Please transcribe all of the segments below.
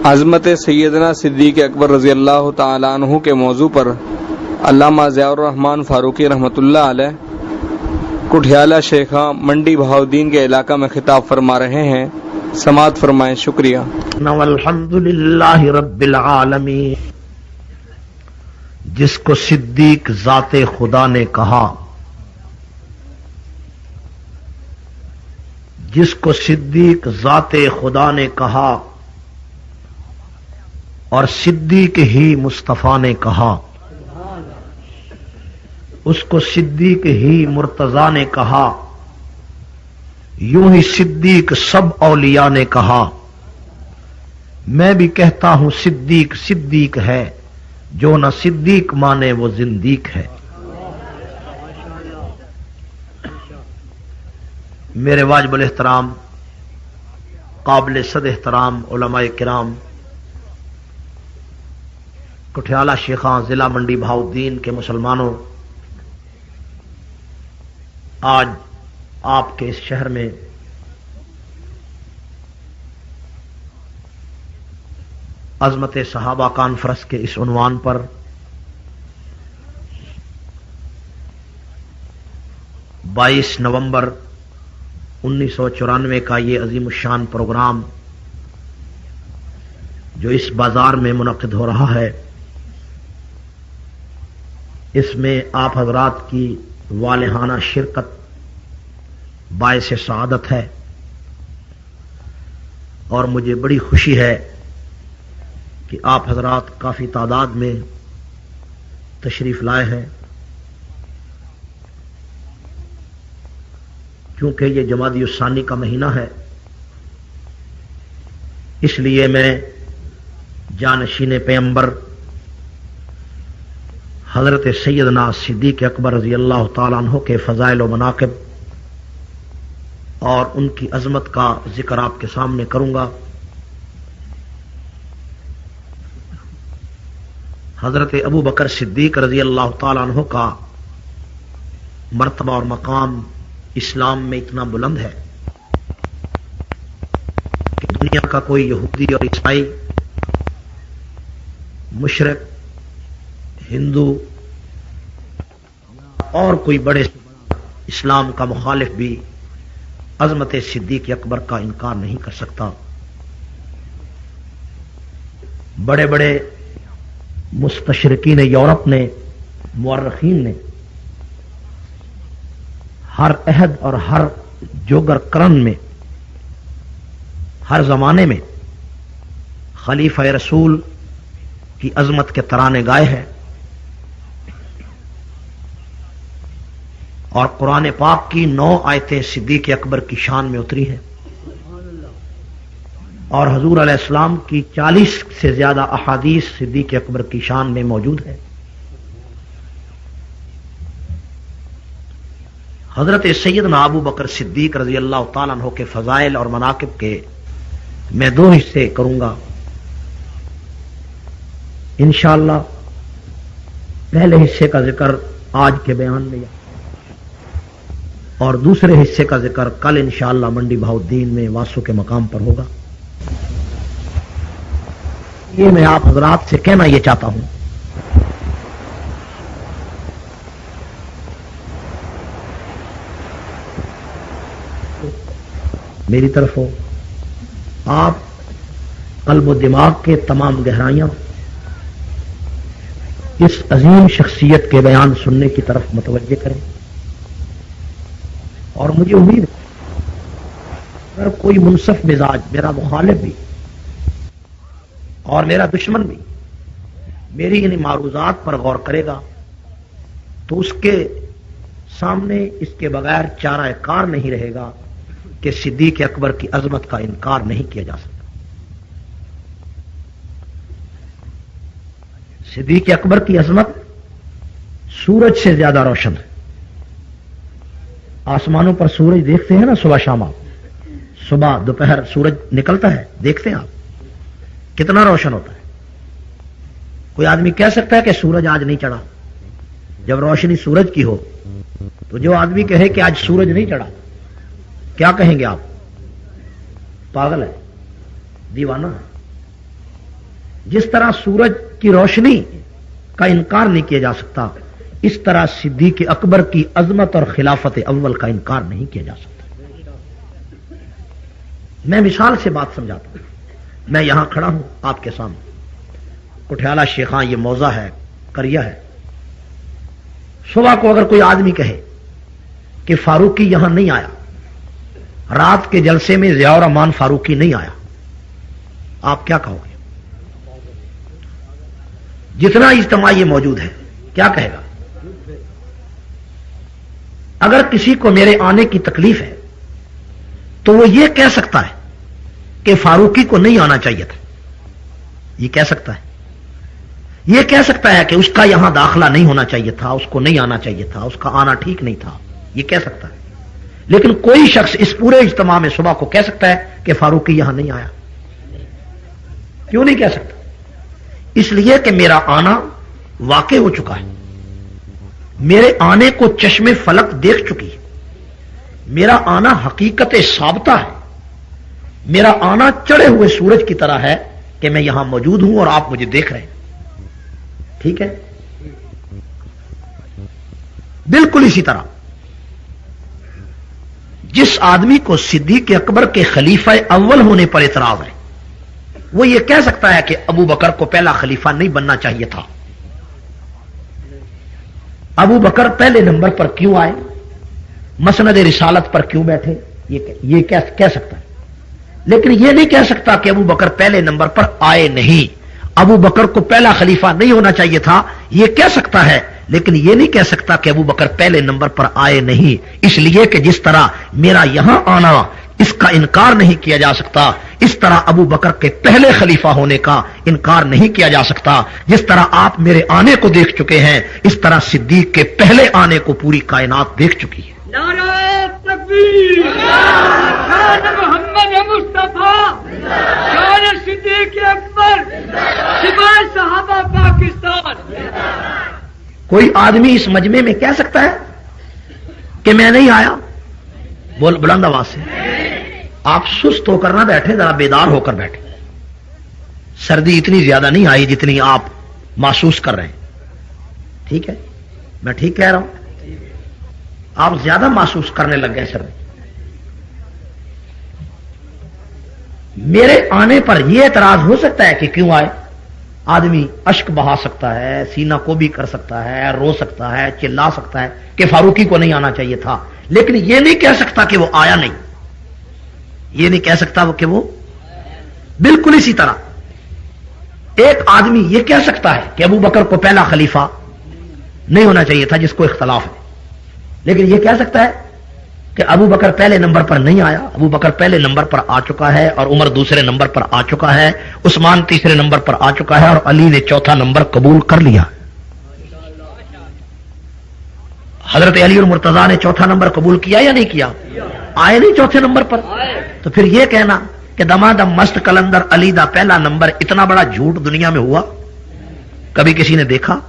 عظمت سیدنا صدیق اکبر رضی اللہ تعالیٰ عنہ کے موضوع پر علامہ ضیاء الرحمن فاروقی رحمۃ اللہ علیہ کٹھیالہ شیخاں منڈی بہاؤدین کے علاقہ میں خطاب فرما رہے ہیں. سماعت فرمائیں. شکریہ. والحمد للہ رب العالمین. جس کو صدیق ذات خدا نے کہا، جس کو صدیق ذات خدا نے کہا اور صدیق ہی مصطفیٰ نے کہا، اس کو صدیق ہی مرتضیٰ نے کہا، یوں ہی صدیق سب اولیاء نے کہا. میں بھی کہتا ہوں صدیق صدیق ہے، جو نہ صدیق مانے وہ زندیق ہے. میرے واجب الاحترام قابل صد احترام علماء کرام، کٹھیالہ شیخاں ضلع منڈی بہاؤدین کے مسلمانوں، آج آپ کے اس شہر میں عظمت صحابہ کانفرنس کے اس عنوان پر بائیس نومبر 1994 کا یہ عظیم الشان پروگرام جو اس بازار میں منعقد ہو رہا ہے، اس میں آپ حضرات کی والہانہ شرکت باعث سعادت ہے، اور مجھے بڑی خوشی ہے کہ آپ حضرات کافی تعداد میں تشریف لائے ہیں. کیونکہ یہ جمادی الثانی کا مہینہ ہے، اس لیے میں جانشین پیغمبر حضرت سیدنا صدیق اکبر رضی اللہ تعالیٰ عنہ کے فضائل و مناقب اور ان کی عظمت کا ذکر آپ کے سامنے کروں گا. حضرت ابو بکر صدیق رضی اللہ تعالیٰ عنہ کا مرتبہ اور مقام اسلام میں اتنا بلند ہے کہ دنیا کا کوئی یہودی اور عیسائی، مشرک، ہندو اور کوئی بڑے اسلام کا مخالف بھی عظمت صدیق اکبر کا انکار نہیں کر سکتا. بڑے بڑے مستشرقین یورپ نے، مورخین نے ہر عہد اور ہر جوگر کرن میں، ہر زمانے میں خلیفہ رسول کی عظمت کے ترانے گائے ہیں، اور قرآن پاک کی 9 آیتیں صدیق اکبر کی شان میں اتری ہیں، اور حضور علیہ السلام کی 40 سے زیادہ احادیث صدیق اکبر کی شان میں موجود ہے. حضرت سیدنا ابو بکر صدیق رضی اللہ تعالیٰ عنہ کے فضائل اور مناقب کے میں 2 حصے کروں گا انشاءاللہ. پہلے حصے کا ذکر آج کے بیان میں، اور دوسرے حصے کا ذکر کل انشاءاللہ منڈی بہاؤدین میں واسو کے مقام پر ہوگا. یہ میں آپ حضرات سے کہنا یہ چاہتا ہوں، میری طرف ہو، آپ قلب و دماغ کے تمام گہرائیاں اس عظیم شخصیت کے بیان سننے کی طرف متوجہ کریں. اور مجھے امید ہے اگر کوئی منصف مزاج، میرا مخالف بھی اور میرا دشمن بھی، میری ان معروضات پر غور کرے گا تو اس کے سامنے اس کے بغیر چارہ کار نہیں رہے گا کہ صدیق اکبر کی عظمت کا انکار نہیں کیا جا سکتا. صدیق اکبر کی عظمت سورج سے زیادہ روشن ہے. آسمانوں پر سورج دیکھتے ہیں نا صبح شام، آپ صبح دوپہر سورج نکلتا ہے، دیکھتے ہیں آپ کتنا روشن ہوتا ہے. کوئی آدمی کہہ سکتا ہے کہ سورج آج نہیں چڑھا؟ جب روشنی سورج کی ہو تو جو آدمی کہے کہ آج سورج نہیں چڑھا، کیا کہیں گے آپ؟ پاگل ہے، دیوانہ ہے. جس طرح سورج کی روشنی کا انکار نہیں کیا جا سکتا، اس طرح صدیق اکبر کی عظمت اور خلافت اول کا انکار نہیں کیا جا سکتا۔ میں مثال سے بات سمجھاتا ہوں۔ میں یہاں کھڑا ہوں آپ کے سامنے، کٹھیالہ شیخاں یہ موضع ہے، کریا ہے۔ صبح کو اگر کوئی آدمی کہے کہ فاروقی یہاں نہیں آیا، رات کے جلسے میں ضیاء الرحمان فاروقی نہیں آیا، آپ کیا کہو گے؟ جتنا اجتماع یہ موجود ہے کیا کہے گا؟ اگر کسی کو میرے آنے کی تکلیف ہے تو وہ یہ کہہ سکتا ہے کہ فاروقی کو نہیں آنا چاہیے تھا، یہ کہہ سکتا ہے۔ یہ کہہ سکتا ہے کہ اس کا یہاں داخلہ نہیں ہونا چاہیے تھا، اس کو نہیں آنا چاہیے تھا، اس کا آنا ٹھیک نہیں تھا، یہ کہہ سکتا ہے۔ لیکن کوئی شخص اس پورے اجتماع میں صبح کو کہہ سکتا ہے کہ فاروقی یہاں نہیں آیا؟ کیوں نہیں کہہ سکتا؟ اس لیے کہ میرا آنا واقع ہو چکا ہے، میرے آنے کو چشم فلک دیکھ چکی ہے، میرا آنا حقیقت ثابتہ ہے، میرا آنا چڑھے ہوئے سورج کی طرح ہے کہ میں یہاں موجود ہوں اور آپ مجھے دیکھ رہے ہیں۔ ٹھیک ہے؟ بالکل اسی طرح جس آدمی کو صدیق اکبر کے خلیفہ اول ہونے پر اعتراض ہے، وہ یہ کہہ سکتا ہے کہ ابو بکر کو پہلا خلیفہ نہیں بننا چاہیے تھا، ابو بکر پہلے نمبر پر کیوں آئے، مسند رسالت پر کیوں بیٹھے، یہ کہہ سکتا ہے۔ لیکن یہ نہیں کہہ سکتا کہ ابو بکر پہلے نمبر پر آئے نہیں، ابو بکر کو پہلا خلیفہ نہیں ہونا چاہیے تھا، یہ کہہ سکتا ہے، لیکن یہ نہیں کہہ سکتا کہ ابو بکر پہلے نمبر پر آئے نہیں، اس لیے کہ جس طرح میرا یہاں آنا اس کا انکار نہیں کیا جا سکتا، اس طرح ابو بکر کے پہلے خلیفہ ہونے کا انکار نہیں کیا جا سکتا۔ جس طرح آپ میرے آنے کو دیکھ چکے ہیں، اس طرح صدیق کے پہلے آنے کو پوری کائنات دیکھ چکی ہے۔ نعرہ تکبیر، شان محمد مصطفیٰ، شان صدیق اکبر، سپاہ صحابہ پاکستان۔ کوئی آدمی اس مجمع میں کہہ سکتا ہے کہ میں نہیں آیا؟ بول بلند آواز سے۔ آپ سست ہو کر نہ بیٹھے، ذرا بیدار ہو کر بیٹھے۔ سردی اتنی زیادہ نہیں آئی جتنی آپ محسوس کر رہے ہیں، ٹھیک ہے؟ میں ٹھیک کہہ رہا ہوں؟ آپ زیادہ محسوس کرنے لگ گئے سردی۔ میرے آنے پر یہ اعتراض ہو سکتا ہے کہ کیوں آئے، آدمی اشک بہا سکتا ہے، سینہ کو بھی کر سکتا ہے، رو سکتا ہے، چلا سکتا ہے کہ فاروقی کو نہیں آنا چاہیے تھا، لیکن یہ نہیں کہہ سکتا کہ وہ آیا نہیں، یہ نہیں کہہ سکتا کہ وہ۔ بالکل اسی طرح ایک آدمی یہ کہہ سکتا ہے کہ ابو بکر کو پہلا خلیفہ نہیں ہونا چاہیے تھا، جس کو اختلاف ہے، لیکن یہ کہہ سکتا ہے کہ ابو بکر پہلے نمبر پر نہیں آیا، ابو بکر پہلے نمبر پر آ چکا ہے، اور عمر دوسرے نمبر پر آ چکا ہے، عثمان تیسرے نمبر پر آ چکا ہے، اور علی نے چوتھا نمبر قبول کر لیا۔ حضرت علی اور مرتضیٰ نے چوتھا نمبر قبول کیا یا نہیں کیا؟ آئے نہیں چوتھے نمبر پر؟ تو پھر یہ کہنا کہ دمادم مست کلندر علی دا پہلا نمبر، اتنا بڑا جھوٹ دنیا میں ہوا؟ کبھی کسی نے دیکھا؟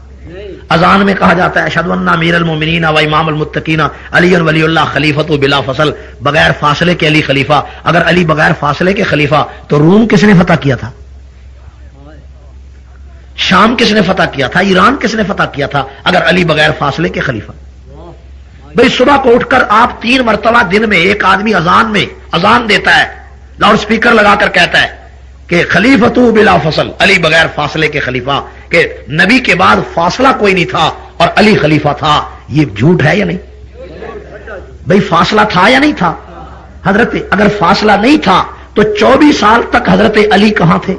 اذان میں کہا جاتا ہے اشہد ان امیر المومنین و امام المتقین علی ولی اللہ خلیفۃ بلا فصل، بغیر فاصلے کے علی خلیفہ۔ اگر علی بغیر فاصلے کے خلیفہ تو روم کس نے فتح کیا تھا؟ شام کس نے فتح کیا تھا؟ ایران کس نے فتح کیا تھا اگر علی بغیر فاصلے کے خلیفہ؟ بھئی صبح کو اٹھ کر آپ 3 مرتبہ دن میں ایک آدمی اذان میں اذان دیتا ہے، لاؤڈ سپیکر لگا کر کہتا ہے کہ خلیفۃ بلا فصل، علی بغیر فاصلے کے خلیفہ، کہ نبی کے بعد فاصلہ کوئی نہیں تھا اور علی خلیفہ تھا۔ یہ جھوٹ ہے یا نہیں؟ بھئی فاصلہ تھا یا نہیں تھا؟ حضرت اگر فاصلہ نہیں تھا تو 24 سال تک حضرت علی کہاں تھے؟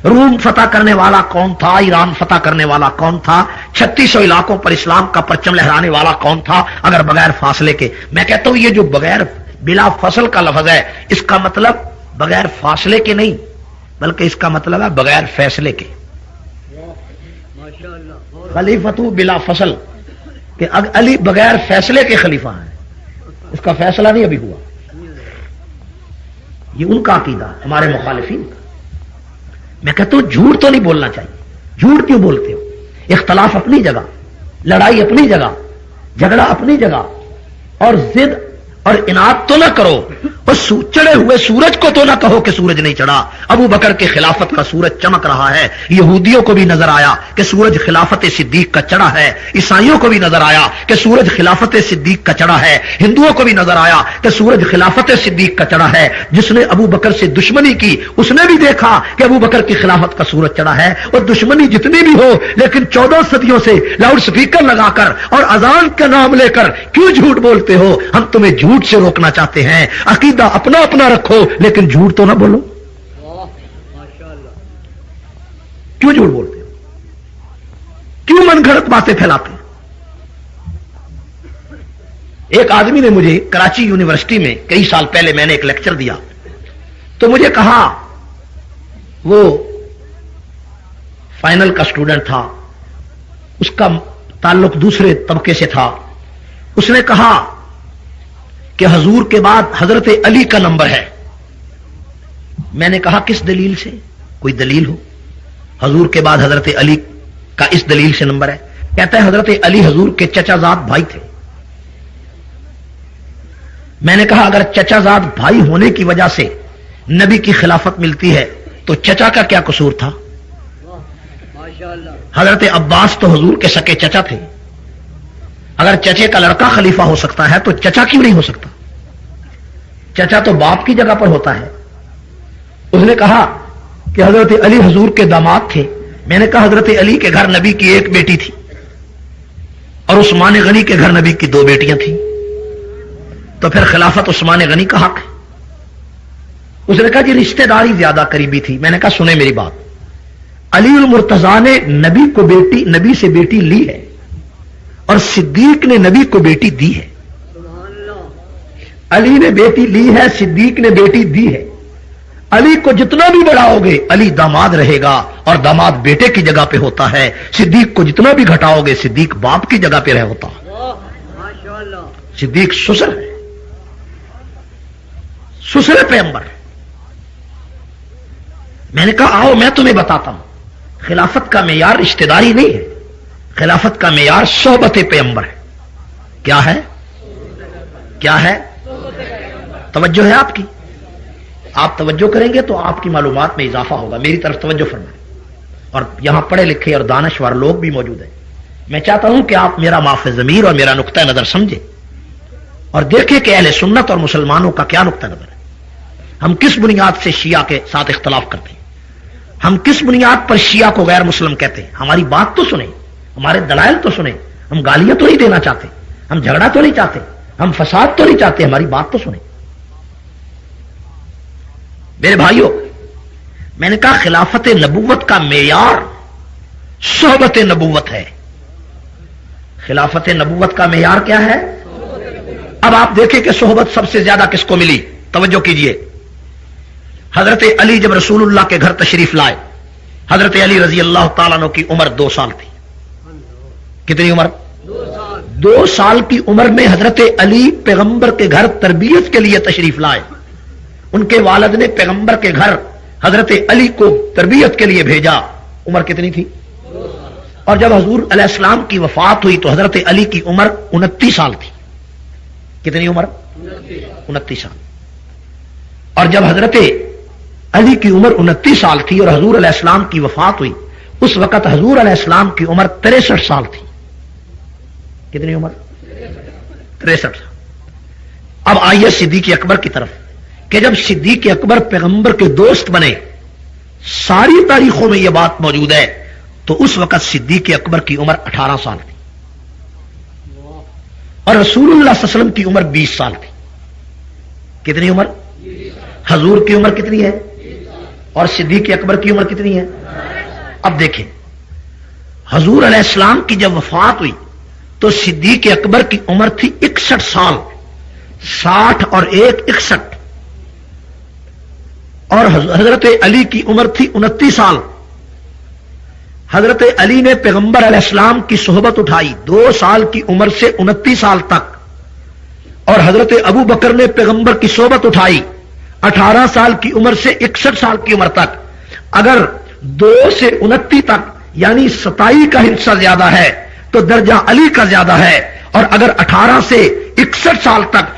روم فتح کرنے والا کون تھا؟ ایران فتح کرنے والا کون تھا؟ 3600 علاقوں پر اسلام کا پرچم لہرانے والا کون تھا اگر بغیر فاصلے کے؟ میں کہتا ہوں یہ جو بغیر بلا فصل کا لفظ ہے، اس کا مطلب بغیر فاصلے کے نہیں، بلکہ اس کا مطلب ہے بغیر فیصلے کے۔ خلیفۃ بلا فصل، کہ علی بغیر فیصلے کے خلیفہ ہیں، اس کا فیصلہ نہیں ابھی ہوا۔ یہ ان کا عقیدہ، ہمارے مخالفین کا۔ میں کہتا ہوں جھوٹ تو نہیں بولنا چاہیے۔ جھوٹ کیوں بولتے ہو؟ اختلاف اپنی جگہ، لڑائی اپنی جگہ، جھگڑا اپنی جگہ، اور ضد اور اناد تو نہ کرو، اس چڑھے ہوئے سورج کو تو نہ کہو کہ سورج نہیں چڑھا۔ ابو بکر کے خلافت کا سورج چمک رہا ہے، یہودیوں کو بھی نظر آیا کہ سورج خلافت صدیق کا چڑھا ہے، عیسائیوں کو بھی نظر آیا کہ سورج خلافت صدیق کا چڑھا ہے، ہندوؤں کو بھی نظر آیا کہ سورج خلافت صدیق کا چڑھا ہے۔ جس نے ابو بکر سے دشمنی کی اس نے بھی دیکھا کہ ابو بکر کی خلافت کا سورج چڑھا ہے۔ اور دشمنی جتنی بھی ہو، لیکن 14 صدیوں سے لاؤڈ سپیکر لگا کر اور اذان کا نام لے کر کیوں جھوٹ بولتے ہو؟ ہم تمہیں جھوٹ سے روکنا چاہتے ہیں۔ عقیدہ اپنا اپنا رکھو لیکن جھوٹ تو نہ بولو۔ کیوں جھوٹ بولتے ہو؟ کیوں من گھڑت باتیں پھیلاتے ہیں؟ ایک آدمی نے مجھے کراچی یونیورسٹی میں کئی سال پہلے میں نے ایک لیکچر دیا تو مجھے کہا، وہ فائنل کا اسٹوڈنٹ تھا، اس کا تعلق دوسرے طبقے سے تھا، اس نے کہا کہ حضور کے بعد حضرت علی کا نمبر ہے۔ میں نے کہا کس دلیل سے؟ کوئی دلیل ہو؟ حضور کے بعد حضرت علی کا اس دلیل سے نمبر ہے؟ کہتا ہے حضرت علی حضور کے چچا زاد بھائی تھے۔ میں نے کہا اگر چچا زاد بھائی ہونے کی وجہ سے نبی کی خلافت ملتی ہے تو چچا کا کیا قصور تھا؟ حضرت عباس تو حضور کے سکے چچا تھے، اگر چچے کا لڑکا خلیفہ ہو سکتا ہے تو چچا کیوں نہیں ہو سکتا؟ چچا تو باپ کی جگہ پر ہوتا ہے۔ اس نے کہا کہ حضرت علی حضور کے داماد تھے۔ میں نے کہا حضرت علی کے گھر نبی کی ایک بیٹی تھی اور عثمان غنی کے گھر نبی کی 2 بیٹیاں تھیں، تو پھر خلافت عثمان غنی کا حق ہے۔ اس نے کہا جی رشتہ داری زیادہ قریبی تھی۔ میں نے کہا سنیں میری بات، علی المرتضیٰ نے نبی سے بیٹی لی ہے اور صدیق نے نبی کو بیٹی دی ہے۔ علی نے بیٹی لی ہے، صدیق نے بیٹی دی ہے۔ علی کو جتنا بھی بڑھاؤ گے علی داماد رہے گا اور داماد بیٹے کی جگہ پہ ہوتا ہے۔ صدیق کو جتنا بھی گھٹاؤ گے صدیق باپ کی جگہ پہ رہ ہوتا۔ صدیق سسر ہے، سسر پیغمبر۔ میں نے کہا آؤ میں تمہیں بتاتا ہوں، خلافت کا معیار رشتہ داری نہیں ہے، خلافت کا معیار صحبت پیغمبر ہے۔ کیا ہے؟ کیا ہے؟ توجہ ہے آپ کی؟ آپ توجہ کریں گے تو آپ کی معلومات میں اضافہ ہوگا۔ میری طرف توجہ فرمائیں، اور یہاں پڑھے لکھے اور دانشور لوگ بھی موجود ہیں۔ میں چاہتا ہوں کہ آپ میرا معاف ضمیر اور میرا نقطہ نظر سمجھیں اور دیکھیں کہ اہل سنت اور مسلمانوں کا کیا نقطہ نظر ہے۔ ہم کس بنیاد سے شیعہ کے ساتھ اختلاف کرتے ہیں؟ ہم کس بنیاد پر شیعہ کو غیر مسلم کہتے ہیں؟ ہماری بات تو سنیں، ہمارے دلائل تو سنیں۔ ہم گالیاں تو نہیں دینا چاہتے، ہم جھگڑا تو نہیں چاہتے، ہم فساد تو نہیں چاہتے، ہماری بات تو سنیں۔ میرے بھائیوں، میں نے کہا خلافت نبوت کا معیار صحبت نبوت ہے۔ خلافت نبوت کا معیار کیا ہے؟ اب آپ دیکھیں کہ صحبت سب سے زیادہ کس کو ملی۔ توجہ کیجئے، حضرت علی جب رسول اللہ کے گھر تشریف لائے، حضرت علی رضی اللہ تعالیٰ عنہ کی عمر 2 سال تھی۔ کتنی عمر؟ 2 سال کی عمر میں حضرت علی پیغمبر کے گھر تربیت کے لیے تشریف لائے۔ ان کے والد نے پیغمبر کے گھر حضرت علی کو تربیت کے لیے بھیجا۔ عمر کتنی تھی؟ اور جب حضور علیہ السلام کی وفات ہوئی تو حضرت علی کی عمر 29 سال تھی۔ کتنی عمر؟ 29 سال۔ اور جب حضرت علی کی عمر 29 سال تھی اور حضور علیہ السلام کی وفات ہوئی، اس وقت حضور علیہ السلام کی عمر 63 سال تھی۔ کتنی عمر؟ 63 سال۔ اب آئیے صدیق اکبر کی طرف کہ جب صدیق اکبر پیغمبر کے دوست بنے، ساری تاریخوں میں یہ بات موجود ہے، تو اس وقت صدیق اکبر کی عمر 18 سال تھی اور رسول اللہ صلی اللہ علیہ وسلم کی عمر 20 سال تھی۔ کتنی عمر؟ حضور کی عمر کتنی ہے اور صدیق اکبر کی عمر کتنی ہے؟ اب دیکھیں، حضور علیہ السلام کی جب وفات ہوئی تو صدیق اکبر کی عمر تھی 61 سال، 60 اور 1 61، اور حضرت علی کی عمر تھی 29 سال۔ حضرت علی نے پیغمبر علیہ السلام کی صحبت اٹھائی 2 سال کی عمر سے 29 سال تک، اور حضرت ابو بکر نے پیغمبر کی صحبت اٹھائی 18 سال کی عمر سے 61 سال کی عمر تک۔ اگر 2 سے 29 تک یعنی 27 کا حصہ زیادہ ہے تو درجہ علی کا زیادہ ہے، اور اگر 18 سے 61 سال تک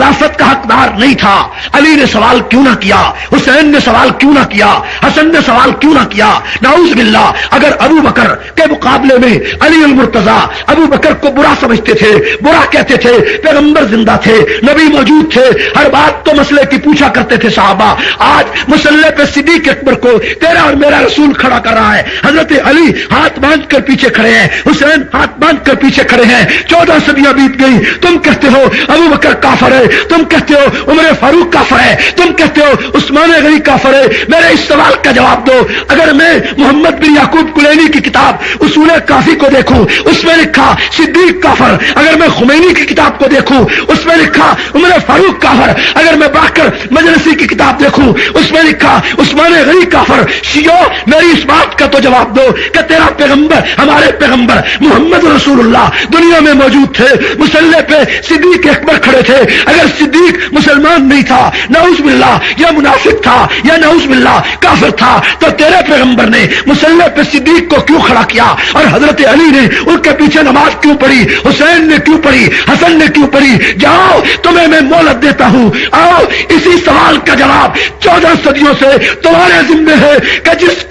خلافت کا حقدار نہیں تھا، علی نے سوال کیوں نہ کیا، حسین نے سوال کیوں نہ کیا، حسن نے سوال کیوں نہ کیا؟ نعوذ باللہ، اگر ابو بکر کے مقابلے میں علی المرتضی ابو بکر کو برا سمجھتے تھے، برا کہتے تھے، پیغمبر زندہ تھے، نبی موجود تھے، ہر بات تو مسئلے کی پوچھا کرتے تھے صحابہ، آج مسئلے پہ صدیق اکبر کو تیرا اور میرا رسول کھڑا کر رہا ہے، حضرت علی ہاتھ باندھ کر پیچھے کھڑے ہیں، حسین ہاتھ باندھ کر پیچھے کھڑے ہیں، 14 صدیاں بیت گئی، تم کہتے ہو ابو بکر کافر ہے، تم کہتے ہو عمر فاروق کافر ہے، تم کہتے ہو عثمان غنی کافر ہے، میرے اس سوال کا جواب دو۔ اگر میں محمد بن یعقوب کلینی کی کتاب اصول کافی کو دیکھوں، اس میں لکھا صدیق کافر، اگر میں خمینی کی کتاب کو دیکھوں اس میں لکھا عمر فاروق کافر، اگر میں باقر مجلسی کی کتاب دیکھوں اس میں لکھا عثمان غنی کافر، شیعو میری اس بات کا تو جواب دو کہ تیرا پیغمبر، ہمارے پیغمبر محمد رسول اللہ دنیا میں موجود تھے، مسلح پہ صدیق اکبر کھڑے تھے، اگر صدیق مسلمان نہیں تھا، نعوذ باللہ یا منافق تھا یا نعوذ باللہ کافر تھا، تو تیرے پیغمبر نے مسلح پہ صدیق کو کیوں کھڑا کیا اور حضرت علی نے ان کے پیچھے نماز کیوں پڑھی، حسین نے کیوں پڑھی، حسن نے کیوں پڑھی؟ جاؤ تمہیں میں مہلت دیتا ہوں، آؤ اسی سوال کا جواب 14 صدیوں سے تمہارے ذمہ ہے کہ جس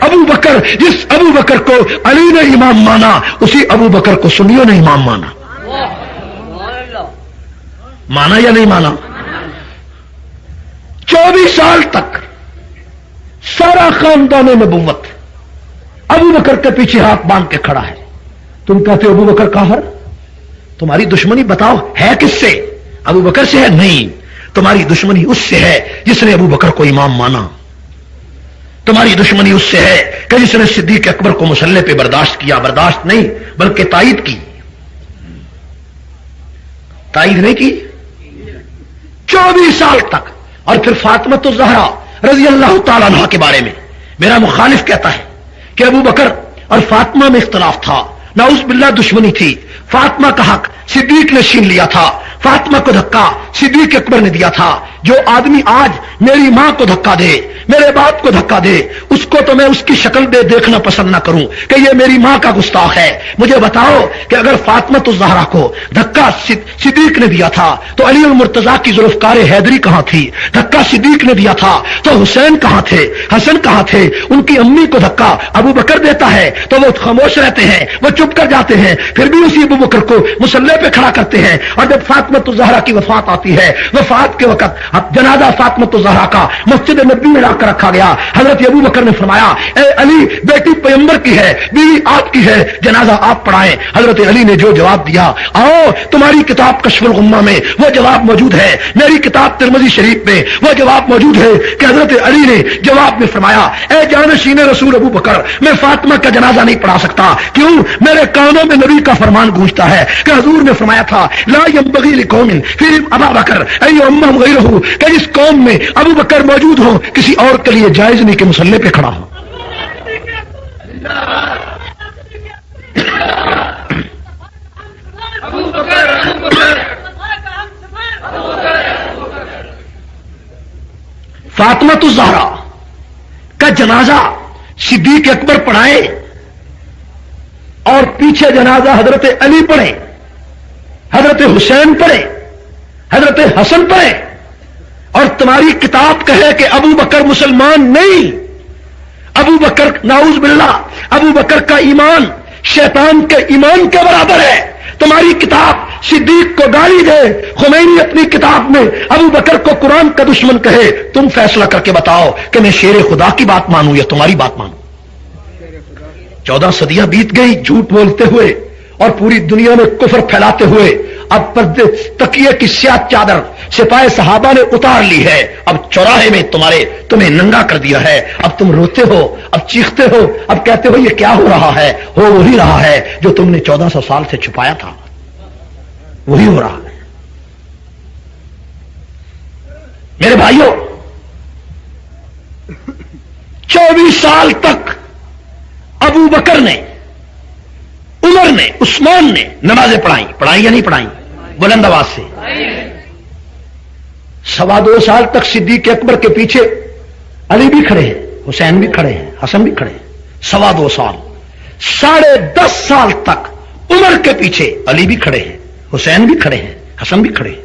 ابو بکر کو علی نے امام مانا، اسی ابو بکر کو سنیوں نے امام مانا۔ مانا یا نہیں مانا؟ 24 سال تک سارا خاندان نبوت ابو بکر کے پیچھے ہاتھ باندھ کے کھڑا ہے، تم کہتے ہو ابو بکر کافر؟ تمہاری دشمنی بتاؤ ہے کس سے؟ ابو بکر سے ہے؟ نہیں، تمہاری دشمنی اس سے ہے جس نے ابو بکر کو امام مانا، تمہاری دشمنی اس سے ہے کہ جس نے صدیق اکبر کو مسلح پہ برداشت کیا، برداشت نہیں بلکہ تائید کی، تائید نہیں کی 24 سال تک۔ اور پھر فاطمہ الزہرا رضی اللہ تعالیٰ عنہ کے بارے میں میرا مخالف کہتا ہے کہ ابو بکر اور فاطمہ میں اختلاف تھا، نعوذ باللہ دشمنی تھی، فاطمہ کا حق صدیق نے چھین لیا تھا، فاطمہ کو دھکا صدیق اکبر نے دیا تھا۔ جو آدمی آج میری ماں کو دھکا دے، میرے باپ کو دھکا دے، اس کو تو میں اس کی شکل دے دیکھنا پسند نہ کروں کہ یہ میری ماں کا گستاخ ہے۔ مجھے بتاؤ کہ اگر فاطمہ الزہرا کو دھکا صدیق نے دیا تھا تو علی المرتضیٰ کی ذوالفقار حیدری کہاں تھی؟ دھکا صدیق نے دیا تھا تو حسین کہاں تھے؟ حسن کہاں تھے؟ ان کی امی کو دھکا ابو بکر دیتا ہے تو وہ خاموش رہتے ہیں، وہ چپ کر جاتے ہیں، پھر بھی اسی ابو بکر کو مسلح پہ کھڑا کرتے ہیں۔ اور جب فاطمہ الزہرا کی وفات آتی ہے، وفات کے وقت اب جنازہ فاطمہ الزہرا کا مسجد نبی میں لا کر رکھا گیا، حضرت ابو بکر نے فرمایا اے علی، بیٹی پیغمبر کی ہے، بیوی آپ کی ہے، جنازہ آپ پڑھائیں۔ حضرت علی نے جو جواب دیا، آؤ تمہاری کتاب کشف الغمہ میں وہ جواب موجود ہے، میری کتاب ترمذی شریف میں وہ جواب موجود ہے کہ حضرت علی نے جواب میں فرمایا اے جانشین رسول ابو بکر، میں فاطمہ کا جنازہ نہیں پڑھا سکتا، کیوں؟ میرے کانوں میں نبی کا فرمان گونجتا ہے کہ حضور نے فرمایا تھا لا ينبغي لقوم فيهم ابا بکر ان يؤمهم غيره، کہ جس قوم میں ابو بکر موجود ہو کسی اور کے لیے جائز نہیں کہ مسلح پہ کھڑا ہو۔ فاطمہ الزہرا کا جنازہ صدیق اکبر پڑھائے اور پیچھے جنازہ حضرت علی پڑھے، حضرت حسین پڑھے، حضرت حسن پڑھے، اور تمہاری کتاب کہے کہ ابو بکر مسلمان نہیں، ابو بکر نعوذ باللہ ابو بکر کا ایمان شیطان کے ایمان کے برابر ہے۔ تمہاری کتاب صدیق کو گالی دے، خمینی اپنی کتاب میں ابو بکر کو قرآن کا دشمن کہے، تم فیصلہ کر کے بتاؤ کہ میں شیر خدا کی بات مانوں یا تمہاری بات مانوں؟ 14 صدیاں بیت گئی جھوٹ بولتے ہوئے اور پوری دنیا میں کفر پھیلاتے ہوئے، اب پردے تکیے کی سیاہ چادر سپاہی صحابہ نے اتار لی ہے، اب چوراہے میں تمہیں ننگا کر دیا ہے، اب تم روتے ہو، اب چیختے ہو، اب کہتے ہو یہ کیا ہو رہا ہے؟ ہو وہی رہا ہے جو تم نے 1400 سال سے چھپایا تھا، وہی ہو رہا ہے۔ میرے بھائیوں، 24 سال تک ابو بکر نے، عمر نے، عثمان نے نمازیں پڑھائی یا نہیں پڑھائی؟ بلند آواز سے۔ 2.25 سال تک صدیق اکبر کے پیچھے علی بھی کھڑے ہیں، حسین بھی کھڑے ہیں، حسن بھی کھڑے ہیں، 2.25 سال۔ 10.5 سال تک عمر کے پیچھے علی بھی کھڑے ہیں، حسین بھی کھڑے ہیں، حسن بھی کھڑے ہیں۔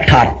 18।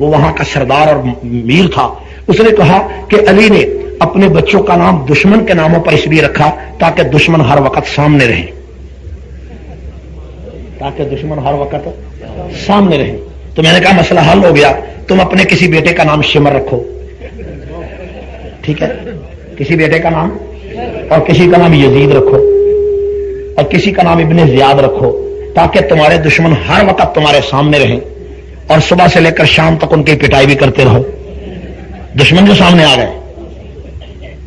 وہ وہاں کا سردار اور میر تھا. اس نے کہا کہ علی نے اپنے بچوں کا نام دشمن کے ناموں پر اس لیے رکھا تاکہ دشمن ہر وقت سامنے رہے، تاکہ دشمن ہر وقت سامنے رہے. تو میں نے کہا مسئلہ حل ہو گیا، تم اپنے کسی بیٹے کا نام شمر رکھو، ٹھیک ہے، کسی بیٹے کا نام، اور کسی کا نام یزید رکھو، اور کسی کا نام ابن زیاد رکھو، تاکہ تمہارے دشمن ہر وقت تمہارے سامنے رہیں اور صبح سے لے کر شام تک ان کی پٹائی بھی کرتے رہو. دشمن جو سامنے آ گئے.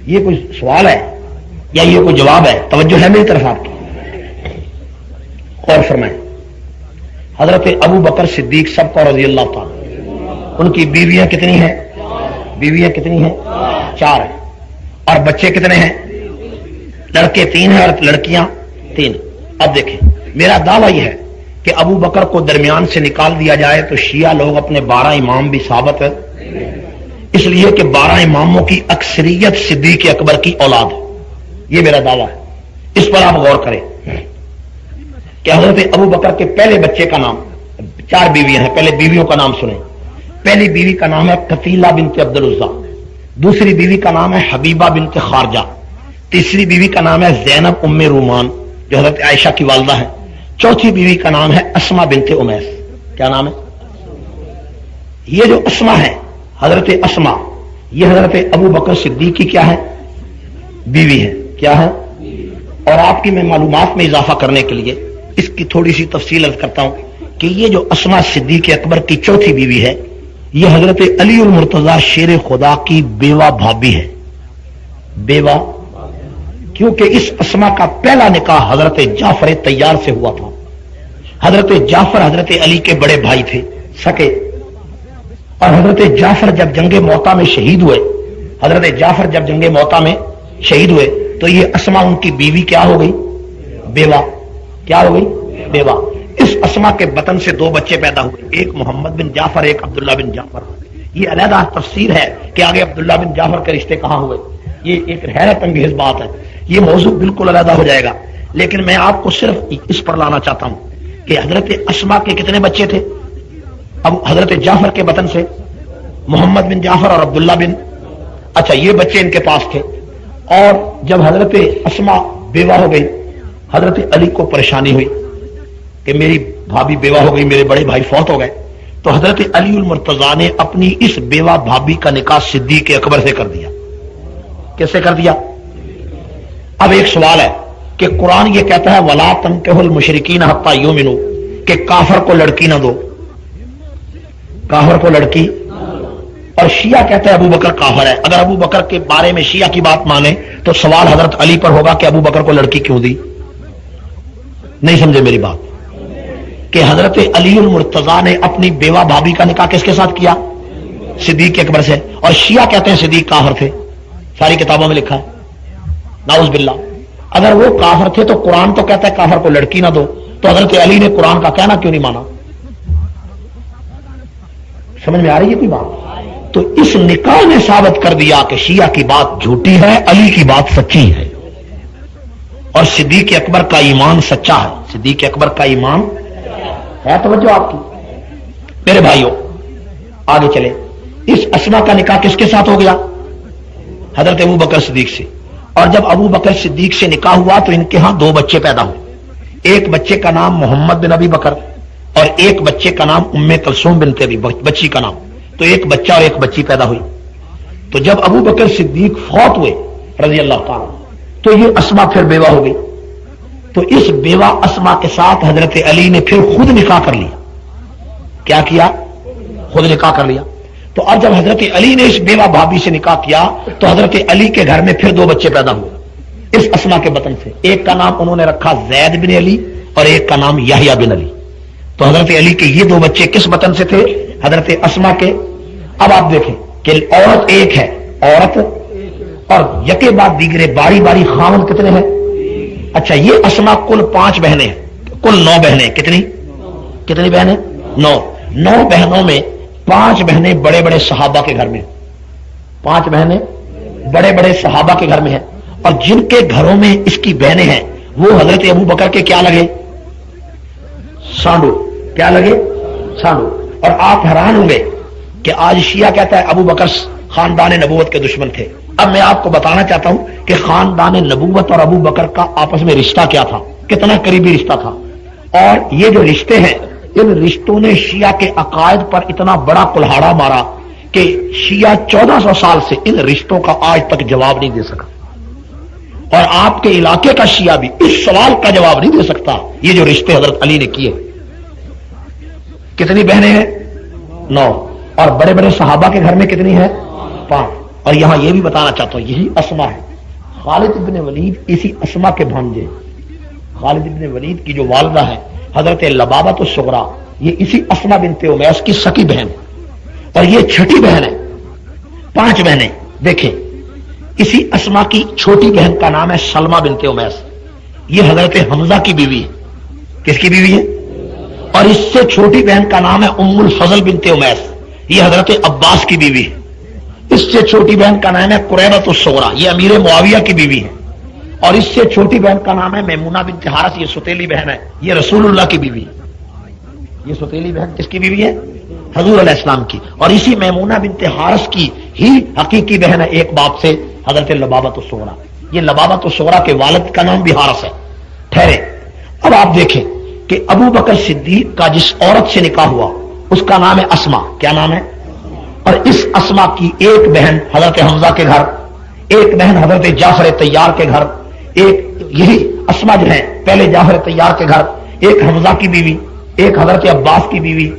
یہ کوئی سوال ہے یا یہ کوئی جواب ہے؟ توجہ ہے میری طرف آپ کی؟ اور فرمائیں. حضرت ابو بکر صدیق سب کو رضی اللہ تعالی، ان کی بیویاں کتنی ہیں؟ بیویاں کتنی ہیں؟ 4 ہیں. اور بچے کتنے ہیں؟ لڑکے 3 ہیں اور لڑکیاں 3. اب دیکھیں، میرا دعویٰ یہ ہے کہ ابو بکر کو درمیان سے نکال دیا جائے تو شیعہ لوگ اپنے 12 امام بھی ثابت ہے، اس لیے کہ 12 اماموں کی اکثریت صدیق اکبر کی اولاد ہے. یہ میرا دعویٰ ہے، اس پر آپ غور کریں کہ حضرت ابو بکر کے پہلے بچے کا نام، 4 بیویاں ہیں، پہلے بیویوں کا نام سنیں. پہلی بیوی کا نام ہے قتیلہ بنت عبد العزیٰ، دوسری بیوی کا نام ہے حبیبہ بنت خارجہ، تیسری بیوی کا نام ہے زینب ام رومان جو حضرت عائشہ کی والدہ ہے، چوتھی بیوی کا نام ہے اسما بنت امیس. کیا نام ہے؟ یہ جو اسما ہے، حضرت اسما، یہ حضرت ابو بکر صدیق کی کیا ہے؟ بیوی ہے. کیا ہے؟ اور آپ کی میں معلومات میں اضافہ کرنے کے لیے اس کی تھوڑی سی تفصیل عرض کرتا ہوں کہ یہ جو اسما صدیق اکبر کی چوتھی بیوی ہے، یہ حضرت علی المرتضی شیر خدا کی بیوہ بھابی ہے. بیوہ، کیونکہ اس اسما کا پہلا نکاح حضرت جعفر طیار سے ہوا تھا. حضرت جعفر حضرت علی کے بڑے بھائی تھے سکے، اور حضرت جعفر جب جنگ موتا میں شہید ہوئے، حضرت جعفر جب جنگ موتا میں شہید ہوئے تو یہ اسما ان کی بیوی کیا ہو گئی؟ بیوہ. کیا ہو گئی؟ بیوہ. اس اسما کے بطن سے 2 بچے پیدا ہوئے، ایک محمد بن جعفر، ایک عبداللہ بن جعفر. یہ علیحدہ تفسیر ہے کہ آگے عبداللہ بن جعفر کے رشتے کہاں ہوئے، یہ ایک حیرت انگیز بات ہے. یہ موضوع بالکل علیحدہ ہو جائے گا، لیکن میں آپ کو صرف اس پر لانا چاہتا ہوں کہ حضرت اسما کے کتنے بچے تھے؟ اب حضرت جعفر کے بطن سے محمد بن جعفر اور عبداللہ بن، اچھا یہ بچے ان کے پاس تھے. اور جب حضرت اسما بیوہ ہو گئی، حضرت علی کو پریشانی ہوئی کہ میری بھابھی بیوہ ہو گئی، میرے بڑے بھائی فوت ہو گئے، تو حضرت علی المرتضی نے اپنی اس بیوہ بھابھی کا نکاح صدیق اکبر سے کر دیا. کیسے کر دیا؟ اب ایک سوال ہے کہ قرآن یہ کہتا ہے وَلَا تَنكِحُوا الْمُشْرِكِينَ حَتَّىٰ يُؤْمِنُوا، کہ کافر کو لڑکی نہ دو، کافر کو لڑکی. اور شیعہ کہتا ہے ابو بکر کافر ہے. اگر ابو بکر کے بارے میں شیعہ کی بات مانے تو سوال حضرت علی پر ہوگا کہ ابو بکر کو لڑکی کیوں دی؟ نہیں سمجھے میری بات کہ حضرت علی المرتضی نے اپنی بیوہ بھابھی کا نکاح کس کے ساتھ کیا؟ صدیق اکبر سے. اور شیعہ کہتے ہیں صدیق کافر تھے، ساری کتابوں میں لکھا ہے. نعوذ باللہ. اگر وہ کافر تھے تو قرآن تو کہتا ہے کافر کو لڑکی نہ دو، تو حضرت علی نے قرآن کا کہنا کیوں نہیں مانا؟ سمجھ میں آ رہی ہے کوئی بات؟ تو اس نکاح نے ثابت کر دیا کہ شیعہ کی بات جھوٹی ہے، علی کی بات سچی ہے، اور صدیق اکبر کا ایمان سچا ہے. صدیق اکبر کا ایمان ہے. توجہ آپ کی میرے بھائیوں، آگے چلے. اس اسما کا نکاح کس کے ساتھ ہو گیا؟ حضرت ابو بکر صدیق سے. اور جب ابو بکر صدیق سے نکاح ہوا تو ان کے ہاں 2 بچے پیدا ہوئے. ایک بچے کا نام محمد بن ابی بکر اور ایک بچے کا نام ام کلثوم بنت ابی، بچی کا نام. تو ایک بچہ اور ایک بچی پیدا ہوئی. تو جب ابو بکر صدیق فوت ہوئے رضی اللہ تعالیٰ تو یہ اسما پھر بیوہ ہو گئی. تو اس بیوہ اسما کے ساتھ حضرت علی نے پھر خود نکاح کر لیا. کیا کیا؟ خود نکاح کر لیا. تو اب جب حضرت علی نے اس بیوہ بھابھی سے نکاح کیا تو حضرت علی کے گھر میں پھر 2 بچے پیدا ہوئے اس اسما کے بطن سے. ایک کا نام انہوں نے رکھا زید بن علی اور ایک کا نام یحییٰ بن علی. تو حضرت علی کے یہ 2 بچے کس بطن سے تھے؟ حضرت اسما کے. اب آپ دیکھیں کہ عورت ایک ہے، عورت، اور یکے بعد دیگرے باری باری خاوند کتنے ہیں؟ اچھا یہ اسما کل 5 بہنیں ہیں، کل 9 بہنیں. کتنی بہنیں؟ 9 بہنوں میں 5 بہنیں بڑے بڑے صحابہ کے گھر میں، 5 بہنیں بڑے بڑے صحابہ کے گھر میں ہیں. اور جن کے گھروں میں اس کی بہنیں ہیں وہ حضرت ابو بکر کے کیا لگے؟ سانڈو. کیا لگے؟ سانڈو. اور آپ حیران ہوں گے کہ آج شیعہ کہتا ہے ابو بکر خاندان نبوت کے دشمن تھے. اب میں آپ کو بتانا چاہتا ہوں کہ خاندان نبوت اور ابو بکر کا آپس میں رشتہ کیا تھا, کتنا قریبی رشتہ تھا. اور یہ جو رشتے ہیں, ان رشتوں نے شیعہ کے عقائد پر اتنا بڑا کلہاڑا مارا کہ شیعہ 1400 سال سے ان رشتوں کا آج تک جواب نہیں دے سکا. اور آپ کے علاقے کا شیعہ بھی اس سوال کا جواب نہیں دے سکتا. یہ جو رشتے حضرت علی نے کیے, کتنی بہنیں ہیں؟ 9. اور بڑے بڑے صحابہ کے گھر میں کتنی ہیں؟ 5. اور یہاں یہ بھی بتانا چاہتا ہوں, یہی اسما ہے. خالد ابن ولید اسی اسما کے بھانجے. خالد ابن ولید کی جو والدہ ہے حضرت لبابۃ الصغریٰ, یہ اسی اسما بنت امیس کی سکی بہن, اور یہ چھٹی بہن ہے. 5 بہنیں. دیکھیں, اسی اسما کی چھوٹی بہن کا نام ہے سلمہ بنت امیس. یہ حضرت حمزہ کی بیوی ہے. کس کی بیوی ہے؟ اور اس سے چھوٹی بہن کا نام ہے ام الفضل بنت امیس. یہ حضرت عباس کی بیوی ہے. اس سے چھوٹی بہن کا نام ہے قریبۃ الصغریٰ, یہ امیر معاویہ کی بیوی ہے. اور اس سے چھوٹی بہن کا نام ہے میمونہ بنت حارث, یہ ستیلی بہن ہے, یہ رسول اللہ کی بیوی ہے. یہ ستیلی بہن کس کی بیوی ہے؟ حضور علیہ السلام کی. اور اسی میمونہ بنت حارث کی ہی حقیقی بہن ہے ایک باپ سے حضرت لبابۃ الصغریٰ. یہ لبابۃ الصغریٰ کے والد کا نام بھی حارث ہے. ٹھہرے, اب آپ دیکھیں کہ ابو بکر صدیق کا جس عورت سے نکاح ہوا اس کا نام ہے اسما. کیا نام ہے؟ اور اس اسما کی ایک بہن حضرت حمزہ کے گھر, ایک بہن حضرت جعفر طیار کے گھر, ایک یہی اسما جو ہے پہلے جعفر طیار کے گھر, ایک حمزہ کی بیوی, ایک حضرت عباس کی بیوی,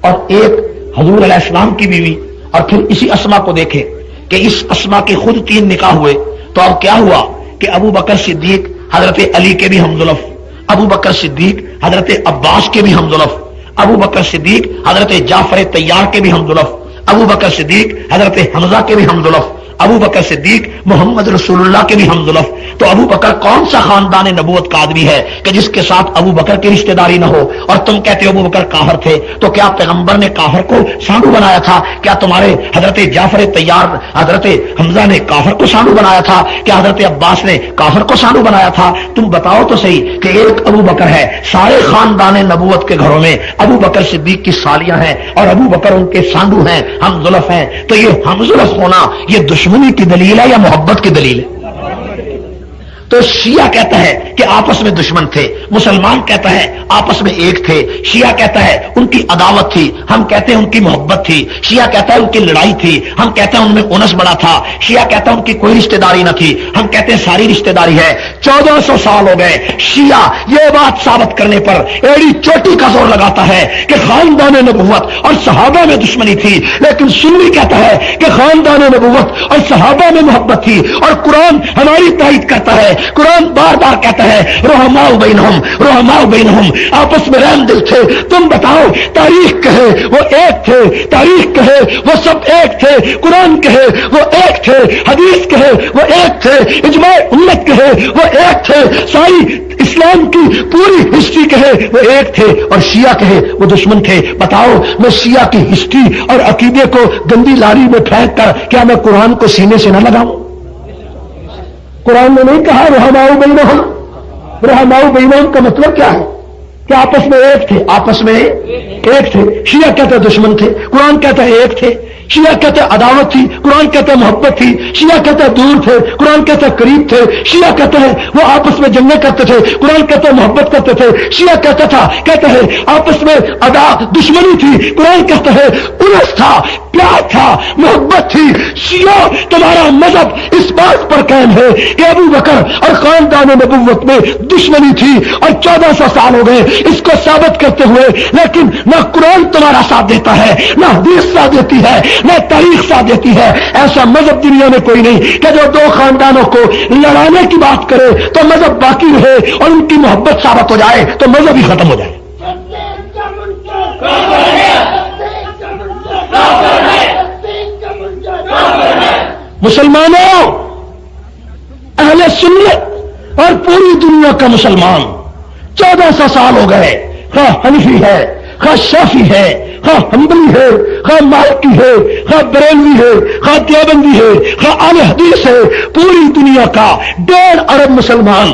اور ایک حضور علیہ السلام کی بیوی. اور پھر اسی اسما کو دیکھیں کہ اس اسما کے خود 3 نکاح ہوئے. تو اب کیا ہوا کہ ابو بکر صدیق حضرت علی کے بھی ہمزلف, ابو بکر صدیق حضرت عباس کے بھی ہمزلف, ابو بکر صدیق حضرت جعفر طیار کے بھی ہمزلف, ابو بکر صدیق حضرت حمزہ کے بھی ہمزلف, ابو بکر صدیق محمد رسول اللہ کے بھی ہمزلف. تو ابو بکر کون سا خاندان نبوت کا آدمی ہے کہ جس کے ساتھ ابو بکر کی رشتہ داری نہ ہو؟ اور تم کہتے ہو ابو بکر کافر تھے, تو کیا پیغمبر نے کافر کو سانڈو بنایا تھا؟ کیا تمہارے حضرت جعفر طیار حضرت حمزہ نے کافر کو سانڈو بنایا تھا؟ کیا حضرت عباس نے کافر کو سانڈو بنایا تھا؟ تم بتاؤ تو صحیح کہ ایک ابو بکر ہے, سارے خاندان نبوت کے گھروں میں ابو بکر صدیق کی سالیاں ہیں, اور ابو بکر ان کے سانڈو ہیں, ہمزلف ہیں. تو یہ ہمزلف ہونا یہ دشمنی کی دلیل ہے یا محبت کی دلیل ہے؟ تو شیعہ کہتا ہے کہ آپس میں دشمن تھے, مسلمان کہتا ہے آپس میں ایک تھے. شیعہ کہتا ہے ان کی عداوت تھی, ہم کہتے ہیں ان کی محبت تھی. شیعہ کہتا ہے ان کی لڑائی تھی, ہم کہتے ہیں ان میں انس بڑا تھا. شیعہ کہتا ہے ان کی کوئی رشتہ داری نہ تھی, ہم کہتے ہیں ساری رشتہ داری ہے. 1400 سال ہو گئے شیعہ یہ بات ثابت کرنے پر ایڑی چوٹی کا زور لگاتا ہے کہ خاندان نبوت اور صحابہ میں دشمنی تھی, لیکن سنی کہتا ہے کہ خاندان نبوت اور صحابہ میں محبت تھی. اور قرآن ہماری تائید کرتا ہے, قرآن بار بار کہتا ہے رحماء بینہم, رحماء بینہم, آپس میں رحم دل تھے. تم بتاؤ, تاریخ کہے وہ ایک تھے, تاریخ کہے وہ سب ایک تھے, قرآن کہے وہ ایک تھے, حدیث کہے وہ ایک تھے, اجماع امت کہے وہ ایک تھے, ساری اسلام کی پوری ہسٹری کہے وہ ایک تھے, اور شیعہ کہے وہ دشمن تھے. بتاؤ میں شیعہ کی ہسٹری اور عقیدے کو گندی لاری میں پھینک کر کیا میں قرآن کو سینے سے نہ لگاؤں؟ قرآن نے نہیں کہا رحماء بینہم, رحماء بینہم کا مطلب کیا ہے کہ آپس میں ایک تھے, آپس میں ایک تھے. شیعہ کہتے دشمن تھے, قرآن کہتا ہے ایک تھے. شیعہ کہتے عداوت تھی, قرآن کہتا ہے محبت تھی. شیعہ کہتا ہے دور تھے, قرآن کہتا ہے قریب تھے. شیعہ کہتے ہیں وہ آپس میں جنگیں کرتے تھے, قرآن کہتا ہے محبت کرتے تھے. شیعہ کہتا ہے آپس میں دشمنی تھی, قرآن کہتا ہے انس تھا, پیار تھا, محبت تھی. شیعہ تمہارا مذہب اس بات پر قائم ہے کہ ابو بکر اور خاندان نبوت میں دشمنی تھی, اور 1400 سال ہو گئے اس کو ثابت کرتے ہوئے, لیکن نہ قرآن تمہارا ساتھ دیتا ہے, نہ حدیث ساتھ دیتی ہے, نہ تاریخ ساتھ دیتی ہے. ایسا مذہب دنیا میں کوئی نہیں کہ جو 2 خاندانوں کو لڑانے کی بات کرے تو مذہب باقی رہے, اور ان کی محبت ثابت ہو جائے تو مذہب ہی ختم ہو جائے. مسلمانوں, اہل سنت اور پوری دنیا کا مسلمان 1400 سال ہو گئے, خواہ حنفی ہے, خواہ شافعی ہے, خواہ حنبلی ہے, خواہ مالکی ہے, خواہ بریلوی ہے, خواہ دیوبندی ہے, خواہ اہل حدیث ہے, پوری دنیا کا 1.5 ارب مسلمان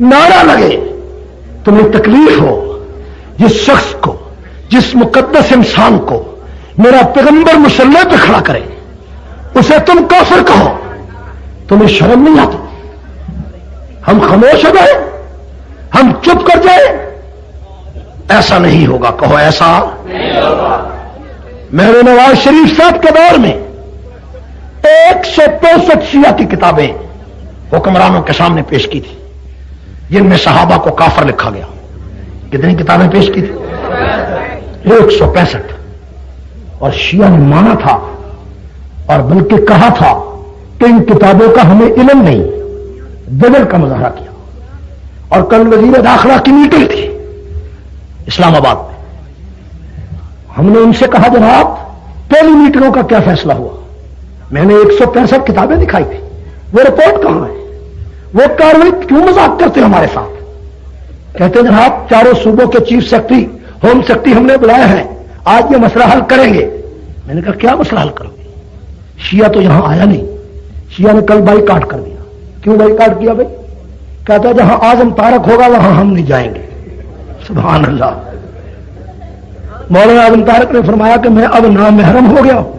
نعرہ لگے، تمہیں تکلیف ہو، جس شخص کو، جس مقدس انسان کو میرا پیغمبر مسلح پہ کھڑا کرے اسے تم کافر کہو، تمہیں شرم نہیں آتی؟ ہم خاموش ہو گئے، ہم چپ کر جائیں؟ ایسا نہیں ہوگا، کہو ایسا نہیں ہوگا۔ میں نے نواز شریف صاحب کے دور میں 165 شیعہ کی کتابیں حکمرانوں کے سامنے پیش کی تھی جن میں صحابہ کو کافر لکھا گیا۔ کتنی کتابیں پیش کی تھی؟ 165۔ اور شیعہ نے مانا تھا اور بلکہ کہا تھا کہ ان کتابوں کا ہمیں علم نہیں، دلیل کا مظاہرہ کیا۔ اور کل وزیر داخلہ کی میٹنگ تھی اسلام آباد میں، ہم نے ان سے کہا جناب پہلی میٹنگوں کا کیا فیصلہ ہوا؟ میں نے 165 کتابیں دکھائی تھی، وہ رپورٹ کہاں ہے؟ وہ کاروائی کیوں مذاق کرتے ہمارے ساتھ؟ کہتے جناب چاروں صوبوں کے چیف سیکرٹری، ہوم سیکرٹری ہم نے بلائے ہیں، آج یہ مسئلہ حل کریں گے۔ میں نے کہا کیا مسئلہ حل کرو گے؟ شیعہ تو یہاں آیا نہیں، شیعہ نے کل بائی کاٹ کر دیا۔ کیوں بائی کاٹ کیا بھائی؟ کہتا جہاں اعظم طارق ہوگا وہاں ہم نہیں جائیں گے۔ سبحان اللہ۔ مولانا اعظم طارق نے فرمایا کہ میں اب نامحرم ہو گیا ہوں۔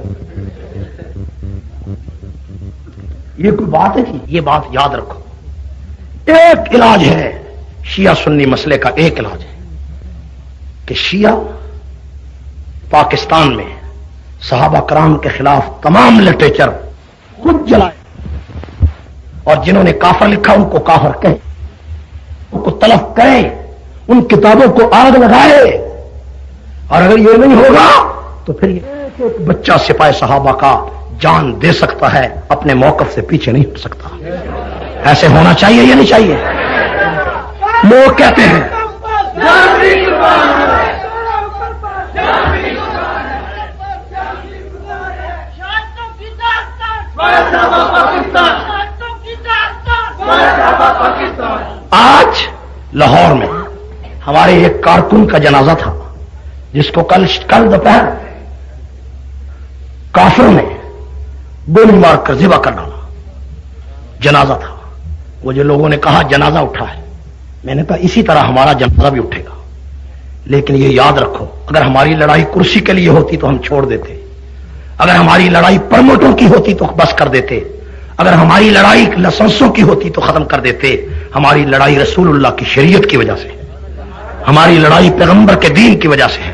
یہ کوئی بات ہے جی؟ یہ بات یاد رکھو۔ ایک علاج ہے شیعہ سنی مسئلے کا، ایک علاج ہے کہ شیعہ پاکستان میں صحابہ کرام کے خلاف تمام لٹریچر خود جلائے اور جنہوں نے کافر لکھا ان کو کافر کہے، ان کو تلف کرے، ان کتابوں کو آگ لگائے۔ اور اگر یہ نہیں ہوگا تو پھر ایک ایک بچہ سپاہ صحابہ کا جان دے سکتا ہے، اپنے موقف سے پیچھے نہیں ہٹ سکتا۔ ایسے ہونا چاہیے یا نہیں چاہیے؟ لوگ کہتے ہیں آج لاہور میں ہمارے ایک کارکن کا جنازہ تھا جس کو کل دوپہر کافروں نے گولی مار کر ذبح کر ڈالا۔ جنازہ تھا، وہ جو لوگوں نے کہا جنازہ اٹھا ہے، میں نے کہا اسی طرح ہمارا جنازہ بھی اٹھے گا، لیکن یہ یاد رکھو اگر ہماری لڑائی کرسی کے لیے ہوتی تو ہم چھوڑ دیتے، اگر ہماری لڑائی پرموٹوں کی ہوتی تو بس کر دیتے، اگر ہماری لڑائی لائسنسوں کی ہوتی تو ختم کر دیتے۔ ہماری لڑائی رسول اللہ کی شریعت کی وجہ سے، ہماری لڑائی پیغمبر کے دین کی وجہ سے ہے۔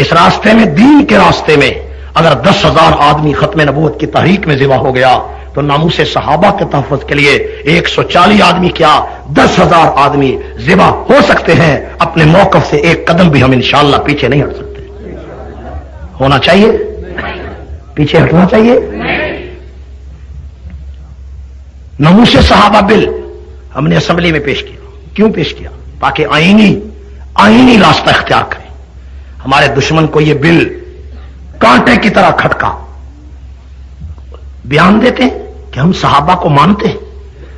اس راستے میں، دین کے راستے میں اگر 10,000 آدمی ختم نبوت کی تحریک میں ذبح ہو گیا تو ناموس صحابہ کے تحفظ کے لیے 140 آدمی کیا 10,000 آدمی ذبح ہو سکتے ہیں۔ اپنے موقف سے ایک قدم بھی ہم انشاءاللہ پیچھے نہیں ہٹ سکتے۔ ہونا چاہیے؟ پیچھے ہٹنا چاہیے؟ ناموس صحابہ بل ہم نے اسمبلی میں پیش کیا۔ کیوں پیش کیا؟ تاکہ آئینی راستہ اختیار کریں۔ ہمارے دشمن کو یہ بل کانٹے کی طرح کھٹکا۔ بیان دیتے ہیں کہ ہم صحابہ کو مانتے ہیں۔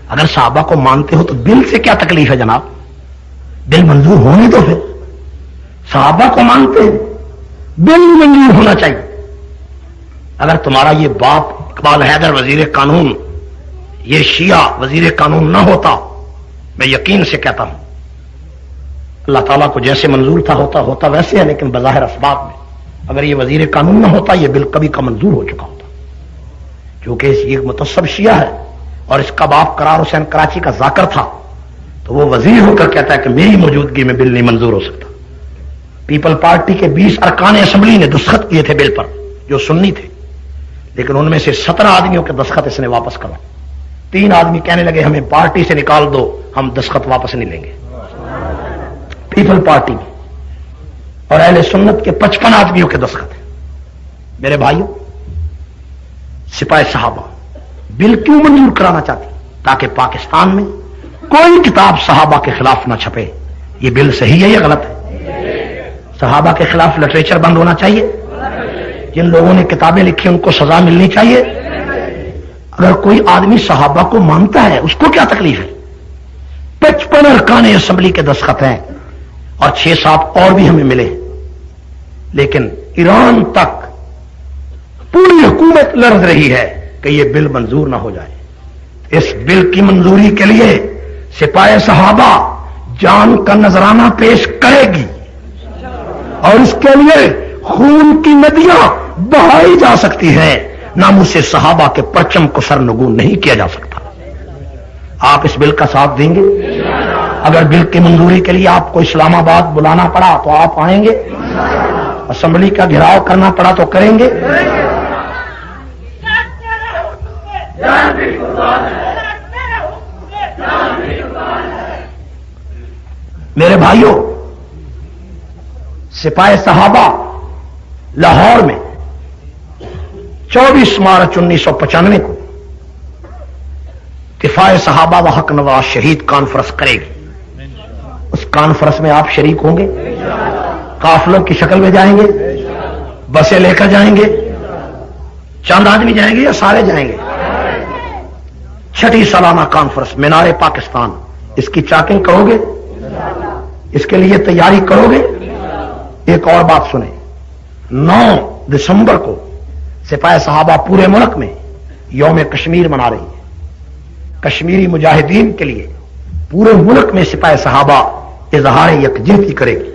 اگر صحابہ کو مانتے ہو تو بل سے کیا تکلیف ہے جناب؟ بل منظور ہونے دو پھر۔ صحابہ کو مانتے ہیں، بل منظور ہونا چاہیے۔ اگر تمہارا یہ باپ اقبال حیدر وزیر قانون، یہ شیعہ وزیر قانون نہ ہوتا، میں یقین سے کہتا ہوں اللہ تعالیٰ کو جیسے منظور تھا ہوتا ویسے ہے، لیکن بظاہر اسباب میں اگر یہ وزیر قانون نہ ہوتا یہ بل کبھی کا منظور ہو چکا ہوتا، کیونکہ یہ متعصب شیعہ ہے اور اس کا باپ قرار حسین کراچی کا ذاکر تھا، تو وہ وزیر ہو کر کہتا ہے کہ میری موجودگی میں بل نہیں منظور ہو سکتا۔ پیپل پارٹی کے 20 ارکان اسمبلی نے دستخط کیے تھے بل پر جو سنی تھے، لیکن ان میں سے 17 آدمیوں کے دستخط اس نے واپس کرا۔ 3 آدمی کہنے لگے ہمیں پارٹی سے نکال دو، ہم دستخط واپس نہیں لیں گے۔ پیپل پارٹی میں اور اہل سنت کے 55 آدمیوں کے دستخط ہیں۔ میرے بھائیوں، سپاہ صحابہ بل کیوں منظور کرانا چاہتی؟ تاکہ پاکستان میں کوئی کتاب صحابہ کے خلاف نہ چھپے۔ یہ بل صحیح ہے یا غلط ہے؟ صحابہ کے خلاف لٹریچر بند ہونا چاہیے۔ جن لوگوں نے کتابیں لکھی ان کو سزا ملنی چاہیے۔ اگر کوئی آدمی صحابہ کو مانتا ہے اس کو کیا تکلیف ہے؟ 55 ارکان اسمبلی کے دستخط ہیں اور 6-7 اور بھی ہمیں ملے، لیکن ایران تک پوری حکومت لڑ رہی ہے کہ یہ بل منظور نہ ہو جائے۔ اس بل کی منظوری کے لیے سپاہ صحابہ جان کا نذرانہ پیش کرے گی اور اس کے لیے خون کی ندیاں بہائی جا سکتی ہیں، ناموس صحابہ کے پرچم کو سرنگوں نہیں کیا جا سکتا۔ آپ اس بل کا ساتھ دیں گے؟ اگر بل کی منظوری کے لیے آپ کو اسلام آباد بلانا پڑا تو آپ آئیں گے؟ اسمبلی کا گھیراؤ کرنا پڑا تو کریں گے؟ میرے بھائیوں، سپاہ صحابہ لاہور میں 24 مارچ 1995 کو دفاع صحابہ و حق نواز شہید کانفرنس کرے گی۔ اس کانفرنس میں آپ شریک ہوں گے؟ قافلوں کی شکل میں جائیں گے؟ بسیں لے کر جائیں گے؟ چند آدمی جائیں گے یا سارے جائیں گے؟ چھٹی سالانہ کانفرنس مینار پاکستان، اس کی چاکنگ کرو گے؟ اس کے لیے تیاری کرو گے؟ ایک اور بات سنیں، 9 دسمبر کو سپاہ صحابہ پورے ملک میں یوم کشمیر منا رہی ہے۔ کشمیری مجاہدین کے لیے پورے ملک میں سپاہ صحابہ اظہار یکجہتی کرے گی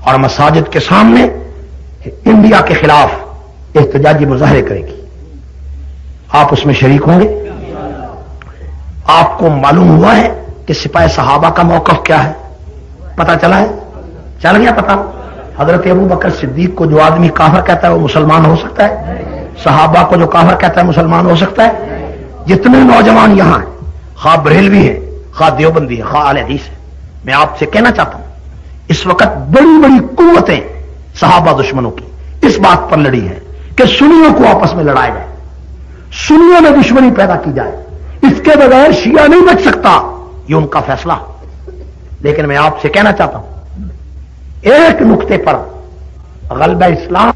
اور مساجد کے سامنے انڈیا کے خلاف احتجاجی مظاہرے کرے گی۔ آپ اس میں شریک ہوں گے؟ آپ کو معلوم ہوا ہے کہ سپاہ صحابہ کا موقف کیا ہے؟ پتا چلا ہے؟ چل گیا پتا؟ حضرت ابو بکر صدیق کو جو آدمی کافر کہتا ہے وہ مسلمان ہو سکتا ہے؟ صحابہ کو جو کافر کہتا ہے مسلمان ہو سکتا ہے؟ جتنے نوجوان یہاں ہیں، خواہ بریلوی ہیں، خواہ دیوبندی ہیں، خواہ اہل حدیث ہیں، میں آپ سے کہنا چاہتا ہوں اس وقت بڑی بڑی قوتیں صحابہ دشمنوں کی اس بات پر لڑی ہیں کہ سنیوں کو آپس میں لڑایا جائے، سنیوں میں دشمنی پیدا کی جائے، اس کے بغیر شیعہ نہیں بچ سکتا، یہ ان کا فیصلہ۔ لیکن میں آپ سے کہنا چاہتا ہوں ایک نقطے پر غلبہ اسلام